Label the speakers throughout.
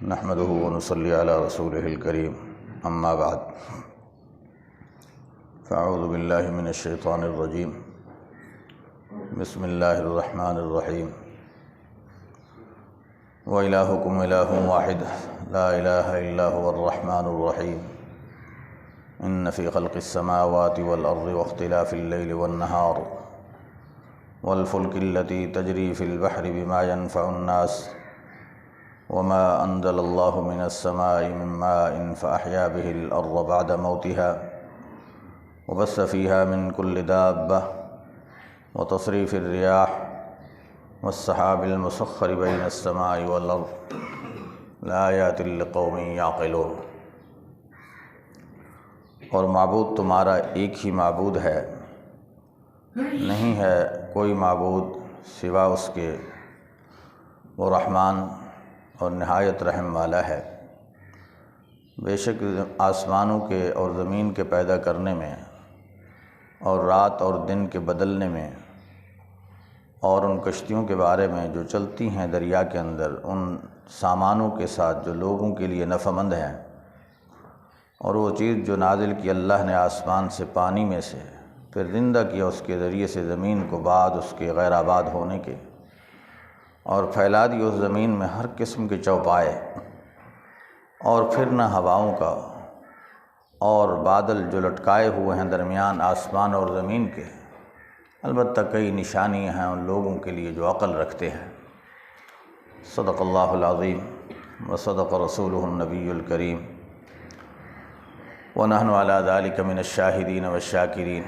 Speaker 1: نحمده ونصلي على رسوله الكريم اما بعد فاعوذ بالله من الشيطان الرجيم بسم الله الرحمن الرحيم وإلهكم إله واحد لا إله إلا هو الرحمن الرحيم إن في خلق السماوات والأرض واختلاف الليل والنهار والفلك التي تجري في البحر بما ينفع الناس وما أنزل الله من السماء من ماء فأحيا به الأرض بعد موتها وبث فيها من كل دابة وتصريف الرياح والسحاب المسخر بين السماء والأرض لآيات لقوم يعقلون۔ اور معبود تمہارا ایک ہی معبود ہے، نہیں ہے کوئی معبود سوا اس کے، وہ رحمان اور نہایت رحم والا ہے۔ بے شک آسمانوں کے اور زمین کے پیدا کرنے میں اور رات اور دن کے بدلنے میں اور ان کشتیوں کے بارے میں جو چلتی ہیں دریا کے اندر، ان سامانوں کے ساتھ جو لوگوں کے لیے نفع مند ہیں، اور وہ چیز جو نازل کی اللہ نے آسمان سے پانی میں سے، پھر زندہ کیا اس کے ذریعے سے زمین کو بعد اس کے غیر آباد ہونے کے، اور پھیلا دی اس زمین میں ہر قسم کے چوپائے، اور پھر نہ ہواؤں کا، اور بادل جو لٹکائے ہوئے ہیں درمیان آسمان اور زمین کے، البتہ کئی نشانیاں ہیں ان لوگوں کے لیے جو عقل رکھتے ہیں۔ صدق اللہ العظیم وصدق رسولہ النبی الکریم ونحن علی ذلک من الشاہدین والشاکرین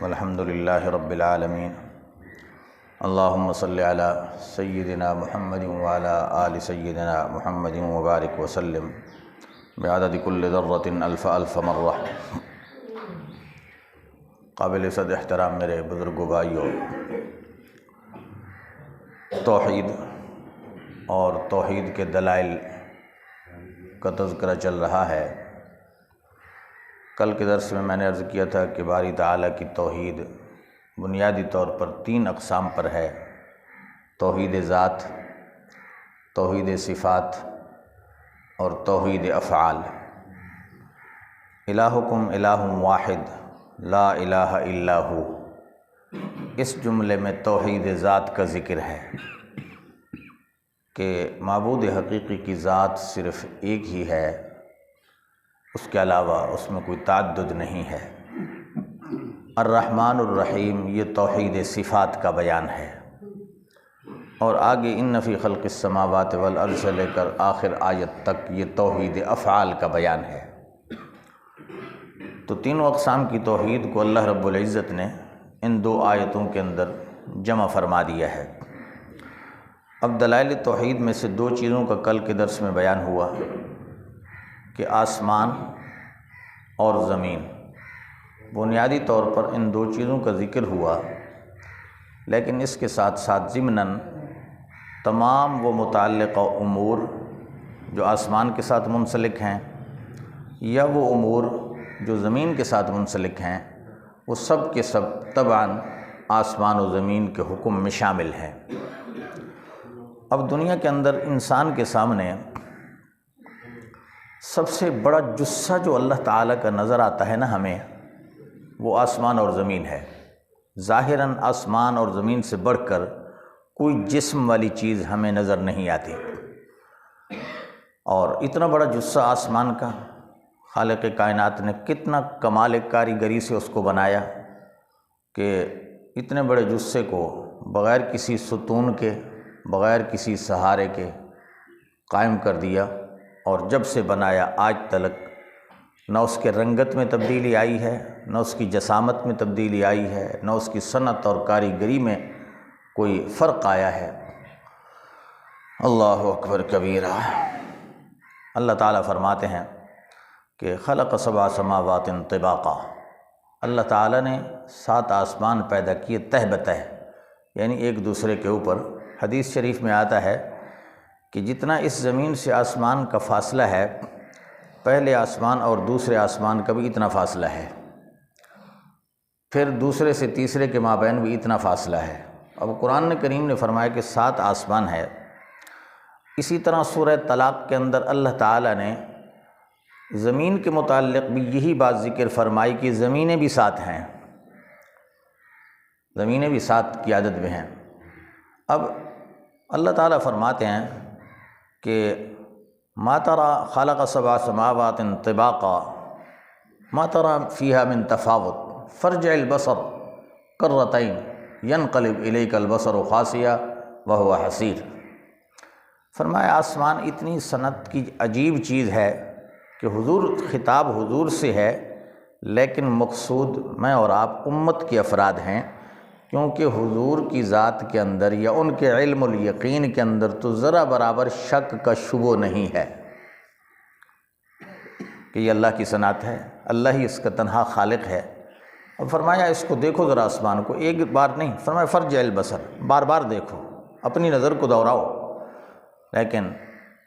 Speaker 1: والحمد للہ رب العالمین۔ اللہم صلی علی سیدنا محمد وعلی آل سیدنا محمد وبارک وسلم بعدد کل ذرۃ الف الف مرہ۔ قابل صد احترام میرے بزرگوں بھائیوں، توحید اور توحید کے دلائل کا تذکرہ چل رہا ہے۔ کل کے درس میں نے عرض کیا تھا کہ باری تعالیٰ کی توحید بنیادی طور پر 3 اقسام پر ہے: توحید ذات، توحید صفات اور توحید افعال۔ الہکم الہ واحد لا الہ الا ہو، اس جملے میں توحید ذات کا ذکر ہے کہ معبود حقیقی کی ذات صرف ایک ہی ہے، اس کے علاوہ اس میں کوئی تعدد نہیں ہے۔ الرحمن الرحیم یہ توحید صفات کا بیان ہے، اور آگے ان فی خلق السماوات والارض سے لے کر آخر آیت تک یہ توحید افعال کا بیان ہے۔ تو تینوں اقسام کی توحید کو اللہ رب العزت نے ان 2 آیتوں کے اندر جمع فرما دیا ہے۔ اب دلائل توحید میں سے 2 چیزوں کا کل کے درس میں بیان ہوا کہ آسمان اور زمین، بنیادی طور پر ان 2 چیزوں کا ذکر ہوا، لیکن اس کے ساتھ ساتھ ضمناً تمام وہ متعلقہ امور جو آسمان کے ساتھ منسلک ہیں یا وہ امور جو زمین کے ساتھ منسلک ہیں، وہ سب کے سب طبعاً آسمان و زمین کے حکم میں شامل ہیں۔ اب دنیا کے اندر انسان کے سامنے سب سے بڑا جثہ جو اللہ تعالیٰ کا نظر آتا ہے نا ہمیں، وہ آسمان اور زمین ہے۔ ظاہراً آسمان اور زمین سے بڑھ کر کوئی جسم والی چیز ہمیں نظر نہیں آتی، اور اتنا بڑا جثہ آسمان کا خالق کائنات نے کتنا کمال کاریگری سے اس کو بنایا کہ اتنے بڑے جثے کو بغیر کسی ستون کے، بغیر کسی سہارے کے قائم کر دیا، اور جب سے بنایا آج تلک نہ اس کے رنگت میں تبدیلی آئی ہے، نہ اس کی جسامت میں تبدیلی آئی ہے، نہ اس کی صنعت اور کاریگری میں کوئی فرق آیا ہے۔ اللہ اکبر کبیرہ۔ اللہ تعالیٰ فرماتے ہیں کہ خلق 7 سماوات طباقا، اللہ تعالیٰ نے 7 آسمان پیدا کیے تہ بتہ، یعنی ایک دوسرے کے اوپر۔ حدیث شریف میں آتا ہے کہ جتنا اس زمین سے آسمان کا فاصلہ ہے، پہلے آسمان اور دوسرے آسمان کا بھی اتنا فاصلہ ہے، پھر دوسرے سے تیسرے کے مابین بھی اتنا فاصلہ ہے۔ اب قرآن کریم نے فرمایا کہ 7 آسمان ہے، اسی طرح سورہ طلاق کے اندر اللہ تعالیٰ نے زمین کے متعلق بھی یہی بات ذکر فرمائی کہ زمینیں بھی ساتھ ہیں، زمینیں بھی ساتھ کی عدد میں ہیں۔ اب اللہ تعالیٰ فرماتے ہیں کہ ما ترى خلق سبع سماوات طباقا ما ترى فيها من تفاوت فارجع البصر كرتين ينقلب إليك البصر خاسئا وهو حسير۔ فرمایا آسمان اتنی صنعت کی عجیب چیز ہے کہ حضور خطاب حضور سے ہے، لیکن مقصود میں اور آپ امت کے افراد ہیں، کیونکہ حضور کی ذات کے اندر یا ان کے علم الیقین کے اندر تو ذرا برابر شک کا شبہ نہیں ہے کہ یہ اللہ کی صنعت ہے، اللہ ہی اس کا تنہا خالق ہے۔ اب فرمایا اس کو دیکھو ذرا آسمان کو، ایک بار نہیں، فرمایا فرجع البصر، بار بار دیکھو، اپنی نظر کو دوہراؤ، لیکن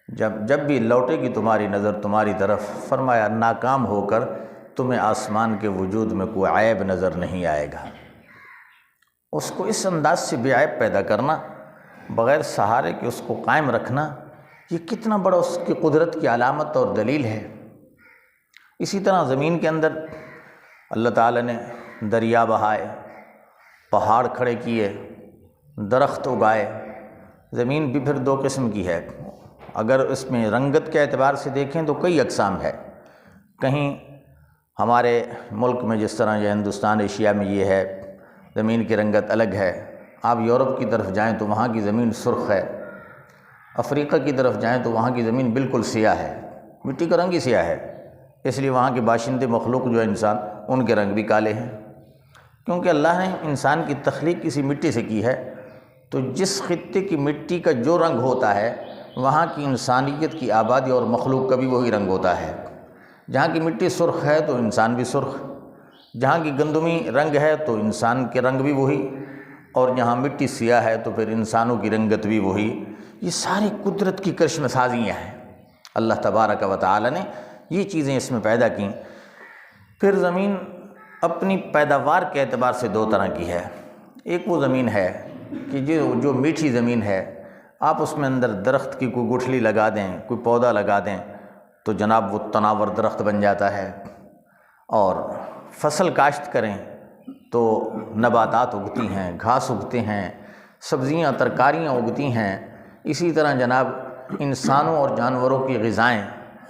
Speaker 1: جب بھی لوٹے گی تمہاری نظر تمہاری طرف، فرمایا ناکام ہو کر تمہیں آسمان کے وجود میں کوئی عیب نظر نہیں آئے گا۔ اس کو اس انداز سے بے عیب پیدا کرنا، بغیر سہارے کے اس کو قائم رکھنا، یہ کتنا بڑا اس کی قدرت کی علامت اور دلیل ہے۔ اسی طرح زمین کے اندر اللہ تعالیٰ نے دریا بہائے، پہاڑ کھڑے کیے، درخت اگائے۔ زمین بھی پھر دو قسم کی ہے، اگر اس میں رنگت کے اعتبار سے دیکھیں تو کئی اقسام ہے۔ کہیں ہمارے ملک میں جس طرح یہ ہندوستان ایشیا میں یہ ہے، زمین کی رنگت الگ ہے۔ آپ یورپ کی طرف جائیں تو وہاں کی زمین سرخ ہے، افریقہ کی طرف جائیں تو وہاں کی زمین بالکل سیاہ ہے، مٹی کا رنگ ہی سیاہ ہے، اس لیے وہاں کے باشندے مخلوق جو ہے انسان، ان کے رنگ بھی کالے ہیں، کیونکہ اللہ نے انسان کی تخلیق کسی مٹی سے کی ہے، تو جس خطے کی مٹی کا جو رنگ ہوتا ہے وہاں کی انسانیت کی آبادی اور مخلوق کا بھی وہی رنگ ہوتا ہے۔ جہاں کی مٹی سرخ ہے تو انسان بھی سرخ، جہاں کی گندمی رنگ ہے تو انسان کے رنگ بھی وہی، اور جہاں مٹی سیاہ ہے تو پھر انسانوں کی رنگت بھی وہی۔ یہ ساری قدرت کی کرشم سازیاں ہیں، اللہ تبارک و تعالی نے یہ چیزیں اس میں پیدا کیں۔ پھر زمین اپنی پیداوار کے اعتبار سے دو طرح کی ہے۔ ایک وہ زمین ہے کہ جو میٹھی زمین ہے، آپ اس میں اندر درخت کی کوئی گٹھلی لگا دیں، کوئی پودا لگا دیں تو جناب وہ تناور درخت بن جاتا ہے، اور فصل کاشت کریں تو نباتات اگتی ہیں، گھاس اگتے ہیں، سبزیاں ترکاریاں اگتی ہیں۔ اسی طرح جناب انسانوں اور جانوروں کی غذائیں،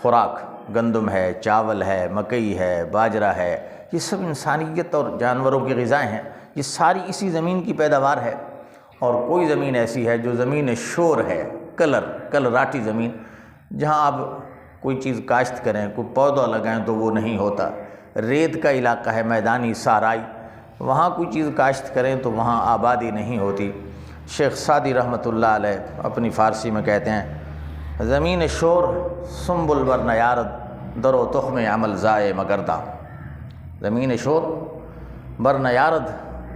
Speaker 1: خوراک، گندم ہے، چاول ہے، مکئی ہے، باجرہ ہے، یہ سب انسانیت اور جانوروں کی غذائیں ہیں، یہ ساری اسی زمین کی پیداوار ہے۔ اور کوئی زمین ایسی ہے جو زمین شور ہے، کل راٹی زمین، جہاں آپ کوئی چیز کاشت کریں، کوئی پودا لگائیں تو وہ نہیں ہوتا۔ ریت کا علاقہ ہے، میدانی صحرائی، وہاں کوئی چیز کاشت کریں تو وہاں آبادی نہیں ہوتی۔ شیخ سعدی رحمۃ اللہ علیہ اپنی فارسی میں کہتے ہیں، زمین شور سنبل بر نیارد در و تخم عمل ضائع مگردہ۔ زمین شور بر نیارد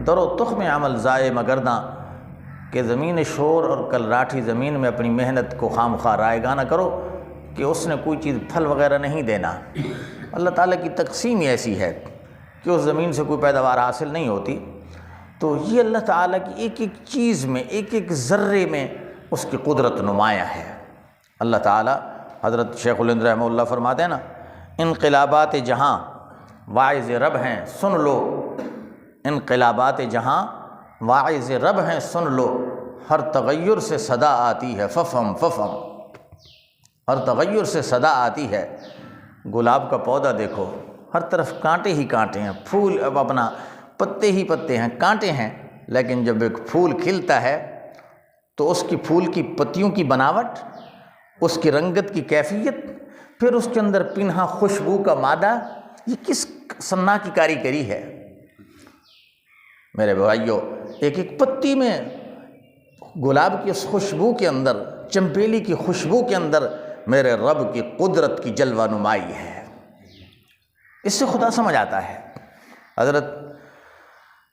Speaker 1: در و تخم عمل ضائع مگردہ، کہ زمین شور اور کل راٹھی زمین میں اپنی محنت کو خام خواہ رائگاں نہ کرو کہ اس نے کوئی چیز پھل وغیرہ نہیں دینا۔ اللہ تعالیٰ کی تقسیم ہی ایسی ہے کہ اس زمین سے کوئی پیداوار حاصل نہیں ہوتی۔ تو یہ اللہ تعالیٰ کی ایک ایک چیز میں، ایک ایک ذرے میں اس کی قدرت نمایاں ہے۔ اللہ تعالیٰ، حضرت شیخ الہند رحمہ اللہ فرماتے ہیں نا، انقلابات جہاں واعظ رب ہیں سن لو، انقلابات جہاں واعظ رب ہیں سن لو، ہر تغیر سے صدا آتی ہے ففہم ففہم، ہر تغیر سے صدا آتی ہے۔ گلاب کا پودا دیکھو، ہر طرف کانٹے ہی کانٹے ہیں، پھول اب اپنا پتے ہی پتے ہیں، کانٹے ہیں، لیکن جب ایک پھول کھلتا ہے تو اس کی پھول کی پتیوں کی بناوٹ، اس کی رنگت کی کیفیت، پھر اس کے اندر پنہا خوشبو کا مادہ، یہ کس صنع کی کاریگری ہے میرے بھائیو۔ ایک ایک پتی میں گلاب کی اس خوشبو کے اندر، چمپیلی کی خوشبو کے اندر میرے رب کی قدرت کی جلوہ نمائی ہے۔ اس سے خدا سمجھ آتا ہے۔ حضرت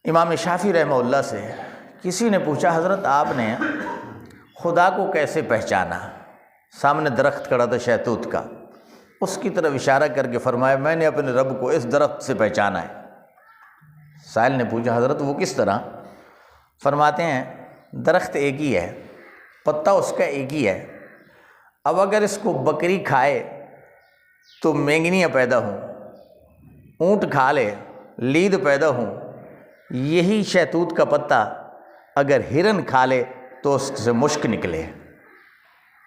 Speaker 1: امام شافعی رحمہ اللہ سے کسی نے پوچھا، حضرت آپ نے خدا کو کیسے پہچانا؟ سامنے درخت کھڑا تھا شہتوت کا، اس کی طرف اشارہ کر کے فرمایا، میں نے اپنے رب کو اس درخت سے پہچانا ہے۔ سائل نے پوچھا، حضرت وہ کس طرح؟ فرماتے ہیں، درخت ایک ہی ہے، پتا اس کا ایک ہی ہے، اب اگر اس کو بکری کھائے تو مینگنیاں پیدا ہوں، اونٹ کھا لے لید پیدا ہوں، یہی شہتوت کا پتا اگر ہرن کھا لے تو اس سے مشک نکلے،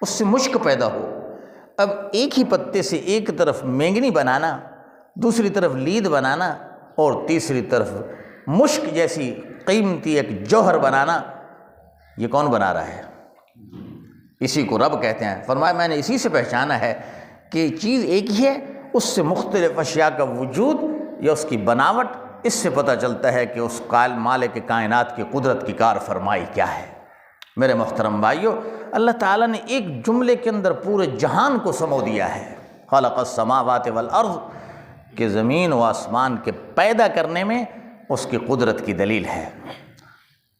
Speaker 1: اس سے مشک پیدا ہو۔ اب ایک ہی پتے سے ایک طرف مینگنی بنانا، دوسری طرف لید بنانا اور تیسری طرف مشک جیسی قیمتی ایک جوہر بنانا، یہ کون بنا رہا ہے؟ اسی کو رب کہتے ہیں۔ فرمایا میں نے اسی سے پہچانا ہے کہ چیز ایک ہی ہے، اس سے مختلف اشیاء کا وجود یا اس کی بناوٹ، اس سے پتہ چلتا ہے کہ اس مالک کائنات کی قدرت کی کار فرمائی کیا ہے۔ میرے محترم بھائیو، اللہ تعالیٰ نے ایک جملے کے اندر پورے جہان کو سمو دیا ہے، خلق السماوات والارض، کہ زمین و آسمان کے پیدا کرنے میں اس کی قدرت کی دلیل ہے۔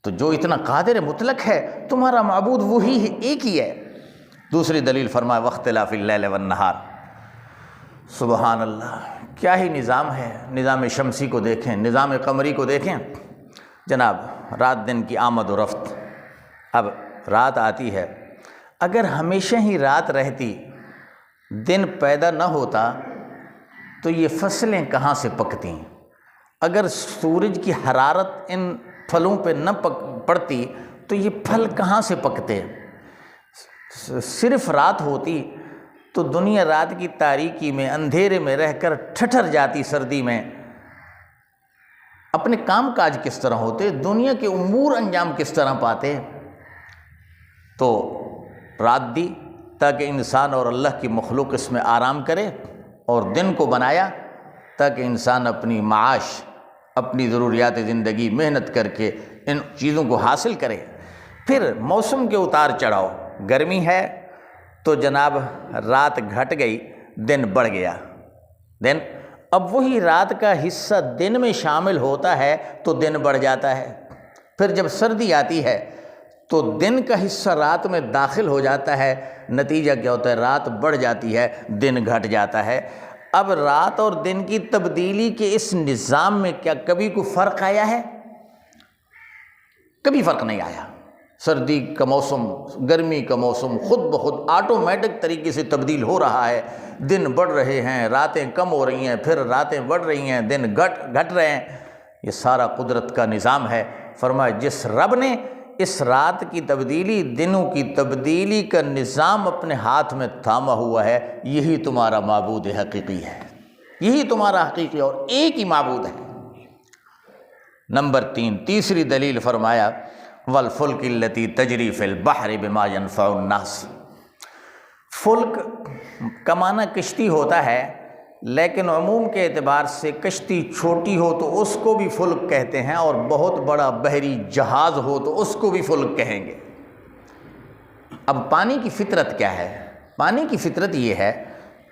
Speaker 1: تو جو اتنا قادر مطلق ہے، تمہارا معبود وہی ہے، ایک ہی ہے۔ دوسری دلیل فرمایا واختلاف اللیل والنہار، سبحان اللہ، کیا ہی نظام ہے۔ نظام شمسی کو دیکھیں، نظام قمری کو دیکھیں جناب، رات دن کی آمد و رفت۔ اب رات آتی ہے، اگر ہمیشہ ہی رات رہتی، دن پیدا نہ ہوتا تو یہ فصلیں کہاں سے پکتیں؟ اگر سورج کی حرارت ان پھلوں پہ نہ پڑتی تو یہ پھل کہاں سے پکتے؟ صرف رات ہوتی تو دنیا رات کی تاریکی میں اندھیرے میں رہ کر ٹھٹر جاتی، سردی میں اپنے کام کاج کس طرح ہوتے، دنیا کے امور انجام کس طرح پاتے؟ تو رات دی تاکہ انسان اور اللہ کی مخلوق اس میں آرام کرے، اور دن کو بنایا تاکہ انسان اپنی معاش، اپنی ضروریات زندگی محنت کر کے ان چیزوں کو حاصل کرے۔ پھر موسم کے اتار چڑھاؤ، گرمی ہے تو جناب رات گھٹ گئی، دن بڑھ گیا، دن اب وہی رات کا حصہ دن میں شامل ہوتا ہے تو دن بڑھ جاتا ہے۔ پھر جب سردی آتی ہے تو دن کا حصہ رات میں داخل ہو جاتا ہے، نتیجہ کیا ہوتا ہے؟ رات بڑھ جاتی ہے، دن گھٹ جاتا ہے۔ اب رات اور دن کی تبدیلی کے اس نظام میں کیا کبھی کوئی فرق آیا ہے؟ کبھی فرق نہیں آیا۔ سردی کا موسم، گرمی کا موسم خود بخود آٹومیٹک طریقے سے تبدیل ہو رہا ہے، دن بڑھ رہے ہیں، راتیں کم ہو رہی ہیں، پھر راتیں بڑھ رہی ہیں، دن گھٹ رہے ہیں۔ یہ سارا قدرت کا نظام ہے۔ فرمایا جس رب نے اس رات کی تبدیلی، دنوں کی تبدیلی کا نظام اپنے ہاتھ میں تھاما ہوا ہے، یہی تمہارا معبود حقیقی ہے، یہی تمہارا حقیقی اور ایک ہی معبود ہے۔ نمبر 3، تیسری دلیل فرمایا والفلک التی تجری فی البحر بما ینفع الناس۔ فلک کا معنی کشتی ہوتا ہے، لیکن عموم کے اعتبار سے کشتی چھوٹی ہو تو اس کو بھی فلک کہتے ہیں، اور بہت بڑا بحری جہاز ہو تو اس کو بھی فلک کہیں گے۔ اب پانی کی فطرت کیا ہے؟ پانی کی فطرت یہ ہے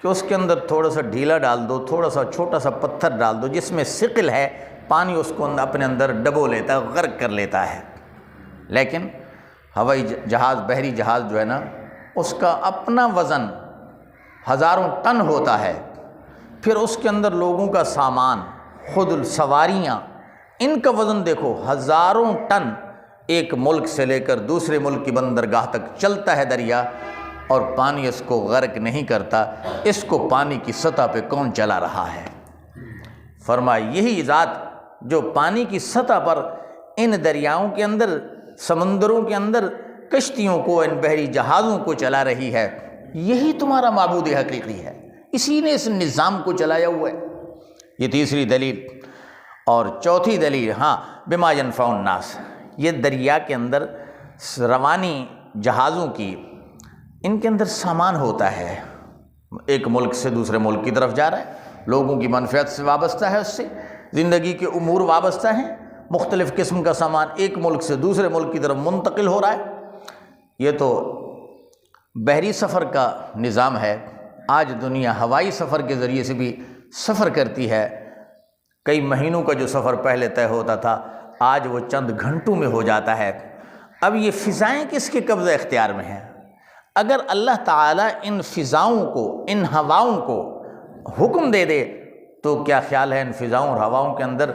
Speaker 1: کہ اس کے اندر تھوڑا سا ڈھیلا ڈال دو، تھوڑا سا چھوٹا سا پتھر ڈال دو، جس میں ثقل ہے، پانی اس کو اپنے اندر ڈبو لیتا ہے، غرق کر لیتا ہے۔ لیکن ہوائی جہاز، بحری جہاز جو ہے نا، اس کا اپنا وزن ہزاروں ٹن ہوتا ہے۔ پھر اس کے اندر لوگوں کا سامان، خود سواریاں، ان کا وزن دیکھو، ہزاروں ٹن ایک ملک سے لے کر دوسرے ملک کی بندرگاہ تک چلتا ہے دریا، اور پانی اس کو غرق نہیں کرتا۔ اس کو پانی کی سطح پہ کون چلا رہا ہے؟ فرمایا یہی ذات جو پانی کی سطح پر ان دریاؤں کے اندر، سمندروں کے اندر کشتیوں کو، ان بحری جہازوں کو چلا رہی ہے، یہی تمہارا معبود حقیقی ہے، اسی نے اس نظام کو چلایا ہوا ہے۔ یہ تیسری دلیل۔ اور چوتھی دلیل، بما ینفع الناس، یہ دریا کے اندر روانی جہازوں کی، ان کے اندر سامان ہوتا ہے، ایک ملک سے دوسرے ملک کی طرف جا رہا ہے، لوگوں کی منفعت سے وابستہ ہے، اس سے زندگی کے امور وابستہ ہیں، مختلف قسم کا سامان ایک ملک سے دوسرے ملک کی طرف منتقل ہو رہا ہے۔ یہ تو بحری سفر کا نظام ہے۔ آج دنیا ہوائی سفر کے ذریعے سے بھی سفر کرتی ہے۔ کئی مہینوں کا جو سفر پہلے طے ہوتا تھا، آج وہ چند گھنٹوں میں ہو جاتا ہے۔ اب یہ فضائیں کس کے قبضہ اختیار میں ہیں؟ اگر اللہ تعالیٰ ان فضاؤں کو، ان ہواؤں کو حکم دے دے تو کیا خیال ہے ان فضاؤں اور ہواؤں کے اندر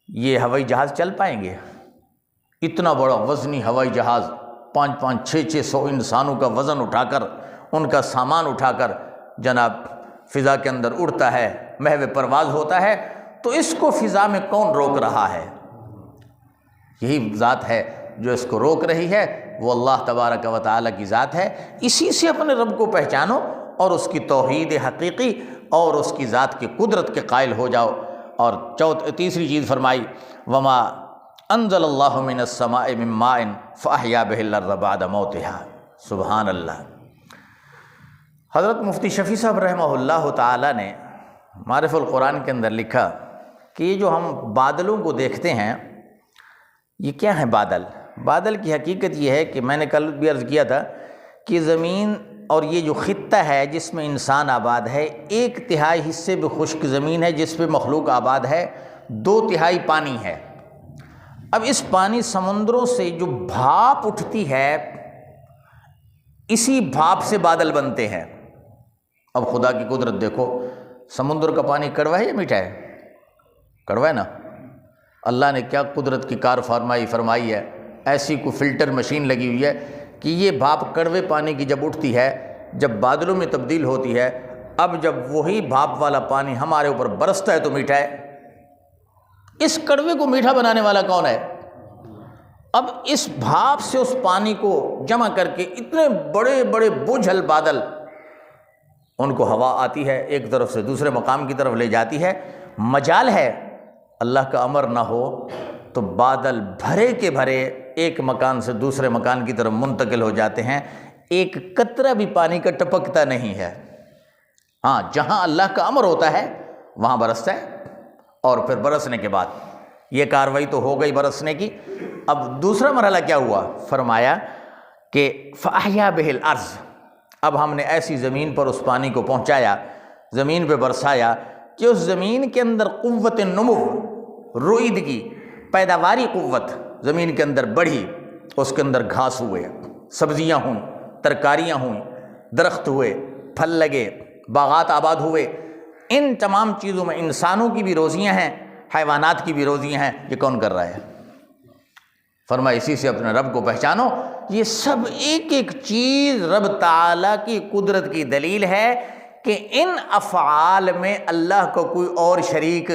Speaker 1: یہ ہوائی جہاز چل پائیں گے؟ اتنا بڑا وزنی ہوائی جہاز 500-600 انسانوں کا وزن اٹھا کر ان کا سامان اٹھا کر جناب فضا کے اندر اڑتا ہے، محو پرواز ہوتا ہے، تو اس کو فضا میں کون روک رہا ہے؟ یہی ذات ہے جو اس کو روک رہی ہے، وہ اللہ تبارک و تعالیٰ کی ذات ہے۔ اسی سے اپنے رب کو پہچانو اور اس کی توحید حقیقی اور اس کی ذات کی قدرت کے قائل ہو جاؤ۔ اور تیسری چیز فرمائی وما انزل اللہ من السماء من ماء فاحیا بہ الارض بعد موتها۔ سبحان اللہ۔ حضرت مفتی شفیع صاحب رحمہ اللہ تعالیٰ نے معرف القرآن کے اندر لکھا کہ یہ جو ہم بادلوں کو دیکھتے ہیں، یہ کیا ہے بادل؟ بادل کی حقیقت یہ ہے کہ میں نے کل بھی عرض کیا تھا کہ زمین اور یہ جو خطہ ہے جس میں انسان آباد ہے، 1/3 حصے پہ خشک زمین ہے جس پہ مخلوق آباد ہے، 2/3 پانی ہے۔ اب اس پانی سمندروں سے جو بھاپ اٹھتی ہے، اسی بھاپ سے بادل بنتے ہیں۔ اب خدا کی قدرت دیکھو، سمندر کا پانی کڑوا ہے یا میٹھا ہے؟ کڑوا ہے نا۔ اللہ نے کیا قدرت کی کار فرمائی ہے، ایسی کوئی فلٹر مشین لگی ہوئی ہے کہ یہ بھاپ کڑوے پانی کی جب اٹھتی ہے، جب بادلوں میں تبدیل ہوتی ہے، اب جب وہی بھاپ والا پانی ہمارے اوپر برستا ہے تو میٹھا ہے۔ اس کڑوے کو میٹھا بنانے والا کون ہے؟ اب اس بھاپ سے اس پانی کو جمع کر کے اتنے بڑے بڑے بوجھل بادل، ان کو ہوا آتی ہے ایک طرف سے دوسرے مقام کی طرف لے جاتی ہے۔ مجال ہے اللہ کا امر نہ ہو تو بادل بھرے کے بھرے ایک مکان سے دوسرے مکان کی طرف منتقل ہو جاتے ہیں، ایک قطرہ بھی پانی کا ٹپکتا نہیں ہے۔ ہاں، جہاں اللہ کا امر ہوتا ہے وہاں برستا ہے، اور پھر برسنے کے بعد یہ کاروائی تو ہو گئی برسنے کی۔ اب دوسرا مرحلہ کیا ہوا؟ فرمایا کہ فاحیا بہ الارض، اب ہم نے ایسی زمین پر اس پانی کو پہنچایا، زمین پہ برسایا کہ اس زمین کے اندر قوت نمو، روئیدگی، پیداواری قوت زمین کے اندر بڑھی، اس کے اندر گھاس ہوئے، سبزیاں ہوئیں، ترکاریاں ہوئیں، درخت ہوئے، پھل لگے، باغات آباد ہوئے۔ ان تمام چیزوں میں انسانوں کی بھی روزیاں ہیں، حیوانات کی بھی روزیاں ہیں۔ یہ کون کر رہا ہے؟ فرمایا اسی سے اپنے رب کو پہچانو۔ یہ سب ایک ایک چیز رب تعالیٰ کی قدرت کی دلیل ہے کہ ان افعال میں اللہ کو کوئی اور شریک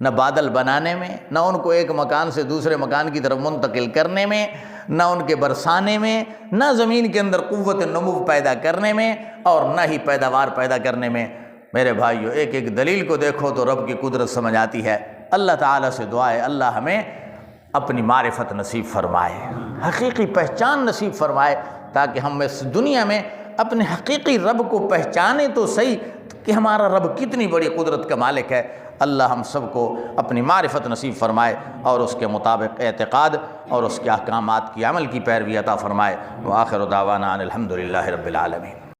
Speaker 1: نہ بادل بنانے میں، نہ ان کو ایک مکان سے دوسرے مکان کی طرف منتقل کرنے میں، نہ ان کے برسانے میں، نہ زمین کے اندر قوت نمو پیدا کرنے میں، اور نہ ہی پیداوار پیدا کرنے میں۔ میرے بھائیو، ایک ایک دلیل کو دیکھو تو رب کی قدرت سمجھ آتی ہے۔ اللہ تعالیٰ سے دعا ہے اللہ ہمیں اپنی معرفت نصیب فرمائے، حقیقی پہچان نصیب فرمائے، تاکہ ہم اس دنیا میں اپنے حقیقی رب کو پہچانیں تو صحیح کہ ہمارا رب کتنی بڑی قدرت کا مالک ہے۔ اللہ ہم سب کو اپنی معرفت نصیب فرمائے اور اس کے مطابق اعتقاد اور اس کے احکامات کی عمل کی پیروی عطا فرمائے۔ وآخر دعوانا ان الحمد للہ رب العالمین۔